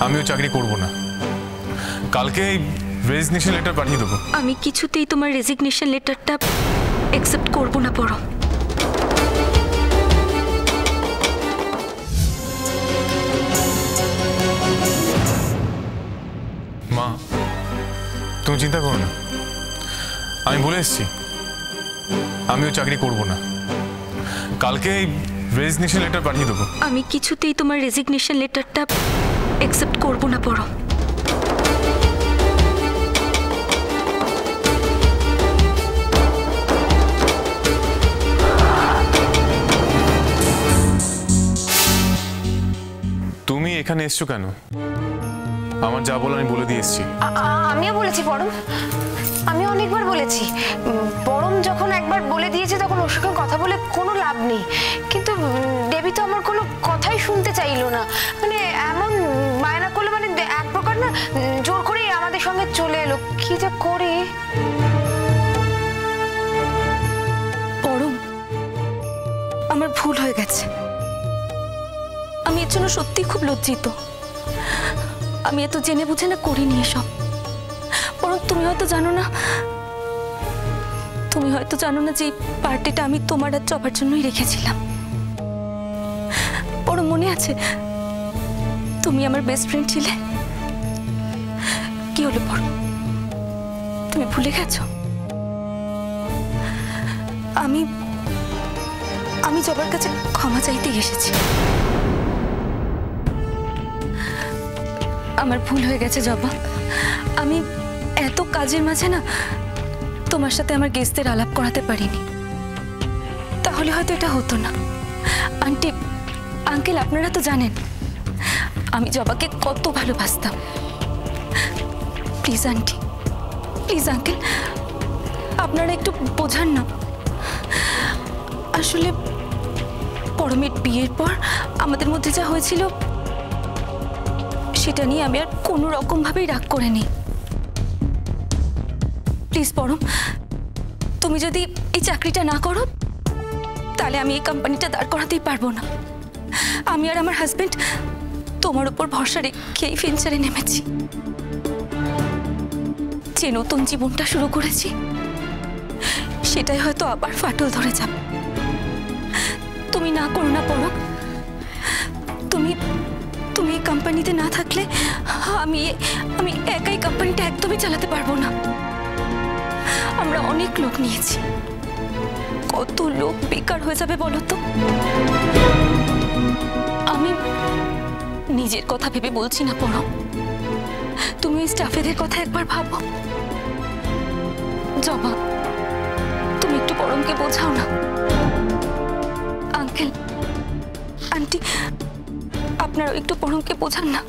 আমিও চাকরি করব না। কালকে রেজিগনেশন লেটার পাঠিয়ে দেবো। আমি কিছুতেই তোমার রেজিগনেশন লেটারটা অ্যাকসেপ্ট করব না পরম। মা, তুমি চিন্তা করো না, আমি বলে এসেছি আমিও চাকরি করব না। কালকে রেজিগনেশন লেটার পাঠিয়ে দেবো। আমি কিছুতেই তোমার রেজিগনেশন লেটারটা অ্যাকসেপ্ট করব না পরম। তুমি এখানে এসছো কেন? আমার যা বলো আমি বলে দিয়ে এসেছি। আমিও বলেছি পরম, আমি অনেকবার বলেছি। পরম যখন একবার বলে দিয়েছে তখন ওর সঙ্গে কথা বলে কোনো লাভ নেই। কিন্তু দেবী তো আমার কোনো কথাই শুনতে চাইলো না, মানে এমন বায়না করলো, মানে এক প্রকার না জোর করেই আমাদের সঙ্গে চলে এলো। কি যে করি। পরম, আমার ভুল হয়ে গেছে। আমি এর জন্য সত্যি খুব লজ্জিত। আমি এত জেনে বুঝে না করিনি এসব। বরং তুমি হয়তো জানো না যে পার্টিটা আমি তোমার আর চবার জন্যই রেখেছিলাম। বড় মনে আছে তুমি আমার বেস্ট ফ্রেন্ড ছিলে। কি হলো বড়, তুমি ভুলে গেছো? আমি জবার কাছে ক্ষমা চাইতে এসেছি। আমার ভুল হয়ে গেছে জবা। আমি এত কাজের মাঝে না তোমার সাথে আমার গেস্টদের আলাপ করাতে পারিনি, তাহলে হয়তো এটা হতো না। আন্টি, আঙ্কেল, আপনারা তো জানেন আমি জবাকে কত ভালোবাসতাম। প্লিজ আন্টি, প্লিজ আঙ্কেল, আপনারা একটু বোঝান না। আসলে পরমের বিয়ের পর আমাদের মধ্যে যা হয়েছিল সেটা নিয়ে আমি আর কোনো রকম ভাবেই রাগ করে নিই। প্লিজ পরম, তুমি যদি এই চাকরিটা না করো তাহলে আমি এই কোম্পানিটা দাঁড় করাতেই পারবো না। আমি আর আমার হাজবেন্ড তোমার উপর ভরসা রেখে এই ভেঞ্চারে নেমেছি। যে নতুন জীবনটা শুরু করেছি সেটাই হয়তো আবার ফাটল ধরে যাবে। তুমি না করো না পরম। তুমি এই কোম্পানিতে না থাকলে আমি একাই কোম্পানিটা একদমই চালাতে পারবো না। আমরা অনেক লোক নিয়েছি, কত লোক বেকার হয়ে যাবে বলো তো। আমি নিজের কথা ভেবে বলছি না পরম, তুমি ওই স্টাফেদের কথা একবার ভাবো। জবা, তুমি একটু পরমকে বোঝাও না। আঙ্কেল, আন্টি, আপনারাও একটু পরমকে বোঝান না।